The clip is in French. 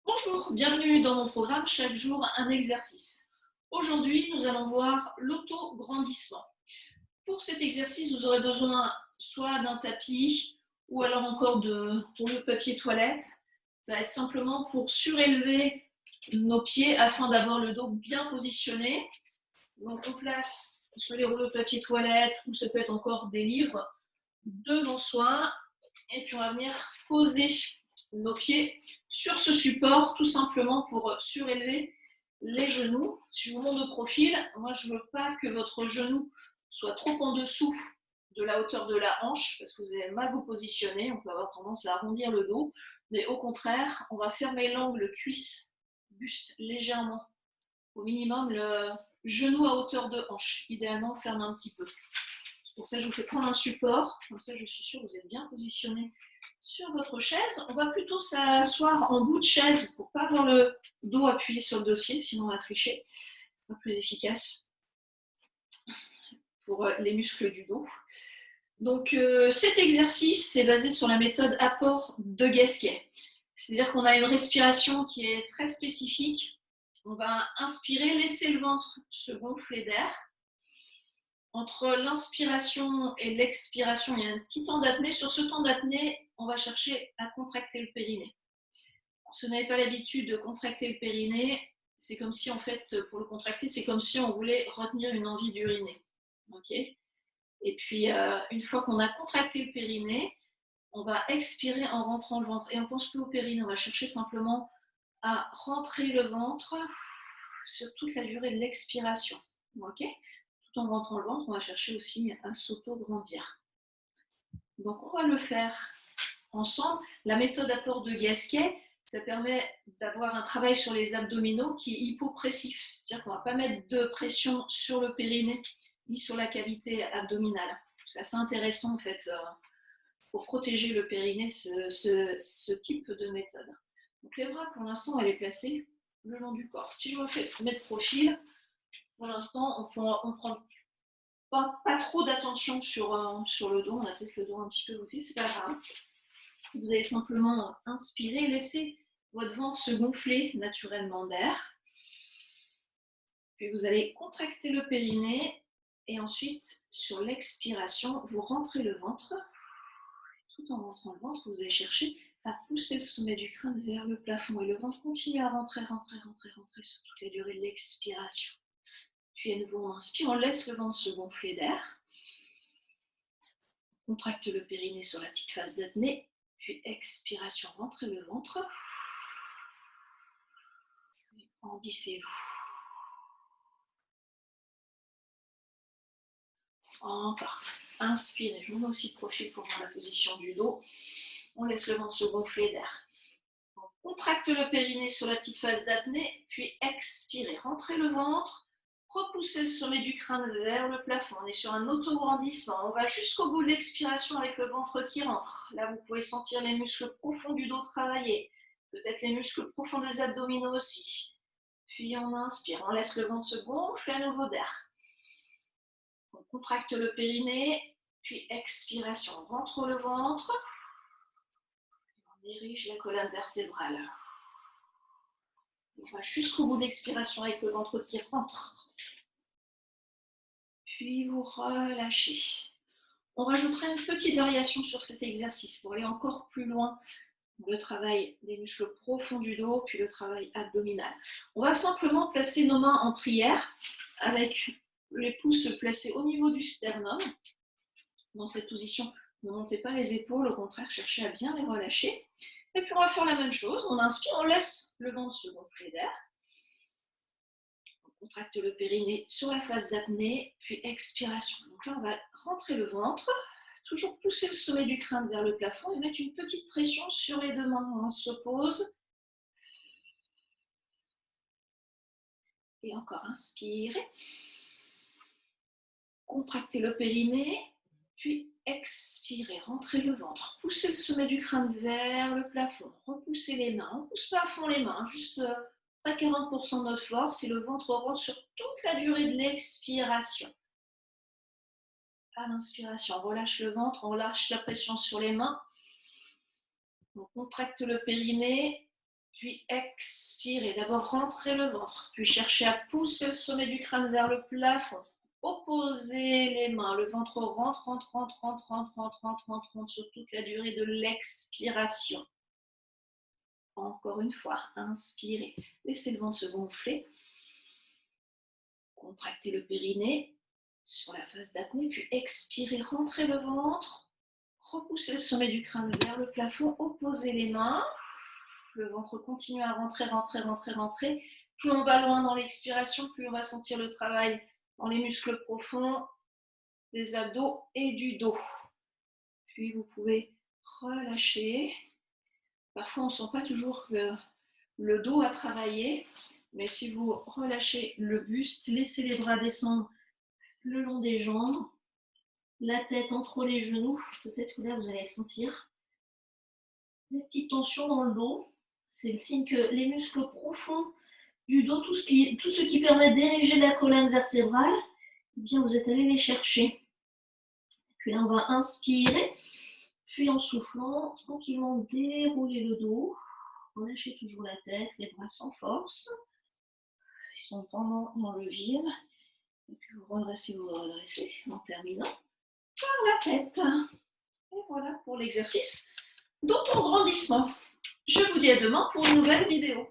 Bonjour, bienvenue dans mon programme Chaque jour un exercice. Aujourd'hui, nous allons voir l'auto-grandissement. Pour cet exercice, vous aurez besoin soit d'un tapis ou alors encore de rouleau de papier toilette. Ça va être simplement pour surélever nos pieds afin d'avoir le dos bien positionné. Donc on place sur les rouleaux de papier toilette ou ça peut être encore des livres devant soi et puis on va venir poser nos pieds sur ce support tout simplement pour surélever les genoux. Si je vous montre de profil, moi je ne veux pas que votre genou soit trop en dessous de la hauteur de la hanche parce que vous allez mal vous positionner, on peut avoir tendance à arrondir le dos, mais au contraire, on va fermer l'angle cuisse-buste légèrement, au minimum le genou à hauteur de hanche, idéalement on ferme un petit peu. Pour ça, je vous fais prendre un support, comme ça je suis sûre que vous êtes bien positionné sur votre chaise. On va plutôt s'asseoir en bout de chaise pour ne pas avoir le dos appuyé sur le dossier, sinon on va tricher. Ce sera plus efficace pour les muscles du dos. Donc cet exercice, c'est basé sur la méthode apport de Gasquet. C'est-à-dire qu'on a une respiration qui est très spécifique. On va inspirer, laisser le ventre se gonfler d'air. Entre l'inspiration et l'expiration, il y a un petit temps d'apnée. Sur ce temps d'apnée, on va chercher à contracter le périnée. Si vous n'avez pas l'habitude de contracter le périnée, c'est comme si, en fait, pour le contracter, c'est comme si on voulait retenir une envie d'uriner. Okay. Et puis, une fois qu'on a contracté le périnée, on va expirer en rentrant le ventre. Et on ne pense plus au périnée, on va chercher simplement à rentrer le ventre sur toute la durée de l'expiration. Okay. Tout en rentrant le ventre, on va chercher aussi à s'auto-grandir. Donc, on va le faire ensemble. La méthode apport de Gasquet, ça permet d'avoir un travail sur les abdominaux qui est hypopressif. C'est-à-dire qu'on ne va pas mettre de pression sur le périnée ni sur la cavité abdominale. C'est assez intéressant, en fait, pour protéger le périnée, ce type de méthode. Donc, les bras, pour l'instant, elle est placée le long du corps. Si je refais mettre profil, pour l'instant, on prend pas trop d'attention sur le dos. On a peut-être le dos un petit peu voûté, c'est pas grave. Vous allez simplement inspirer, laisser votre ventre se gonfler naturellement d'air. Puis vous allez contracter le périnée et ensuite, sur l'expiration, vous rentrez le ventre. Tout en rentrant le ventre, vous allez chercher à pousser le sommet du crâne vers le plafond et le ventre continue à rentrer sur toute la durée de l'expiration. Puis à nouveau, on inspire, on laisse le ventre se gonfler d'air. On contracte le périnée sur la petite phase d'apnée. Puis expiration, rentrez le ventre. Puis grandissez-vous. Encore. Inspirez. Je vous mets aussi de profil pour voir la position du dos. On laisse le ventre se gonfler d'air. On contracte le périnée sur la petite phase d'apnée. Puis expirez. Rentrez le ventre. Repoussez le sommet du crâne vers le plafond. On est sur un auto-grandissement. On va jusqu'au bout de l'expiration avec le ventre qui rentre. Là, vous pouvez sentir les muscles profonds du dos travailler. Peut-être les muscles profonds des abdominaux aussi. Puis on inspire. On laisse le ventre se gonfler à nouveau d'air. On contracte le périnée. Puis expiration. On rentre le ventre. On dirige la colonne vertébrale. On va jusqu'au bout de l'expiration avec le ventre qui rentre. Puis vous relâchez. On rajoutera une petite variation sur cet exercice pour aller encore plus loin dans le travail des muscles profonds du dos, puis le travail abdominal. On va simplement placer nos mains en prière avec les pouces placés au niveau du sternum. Dans cette position, ne montez pas les épaules, au contraire, cherchez à bien les relâcher. Et puis on va faire la même chose. On inspire, on laisse le ventre se gonfler d'air. On contracte le périnée sur la phase d'apnée, puis expiration. Donc là, on va rentrer le ventre, toujours pousser le sommet du crâne vers le plafond et mettre une petite pression sur les deux mains. On se pose. Et encore, inspirez. Contractez le périnée, puis expirez, rentrez le ventre. Poussez le sommet du crâne vers le plafond. Repoussez les mains. On ne pousse pas à fond les mains, juste à 40% de notre force et le ventre rentre sur toute la durée de l'expiration. À l'inspiration, on relâche le ventre, on relâche la pression sur les mains. On contracte le périnée, puis expirez. D'abord, rentrez le ventre, puis cherchez à pousser le sommet du crâne vers le plafond. Opposez les mains, le ventre rentre, rentre, rentre, rentre, rentre, rentre, rentre, rentre, rentre sur toute la durée de l'expiration. Encore une fois, inspirez. Laissez le ventre se gonfler. Contractez le périnée sur la phase d'apnée, puis expirez, rentrez le ventre. Repoussez le sommet du crâne vers le plafond, opposez les mains. Le ventre continue à rentrer, rentrer, rentrer, rentrer. Plus on va loin dans l'expiration, plus on va sentir le travail dans les muscles profonds, des abdos et du dos. Puis vous pouvez relâcher. Parfois, on ne sent pas toujours que le dos a travaillé, mais si vous relâchez le buste, laissez les bras descendre le long des jambes, la tête entre les genoux, peut-être que là vous allez sentir des petites tensions dans le dos. C'est le signe que les muscles profonds du dos, tout ce qui permet d'ériger la colonne vertébrale, eh bien vous êtes allé les chercher. Puis là on va inspirer, puis en soufflant, tranquillement dérouler le dos, relâchez toujours la tête, les bras sans force, ils sont pendant dans le vide, et puis vous redressez en terminant par la tête. Et voilà pour l'exercice d'autograndissement. Je vous dis à demain pour une nouvelle vidéo.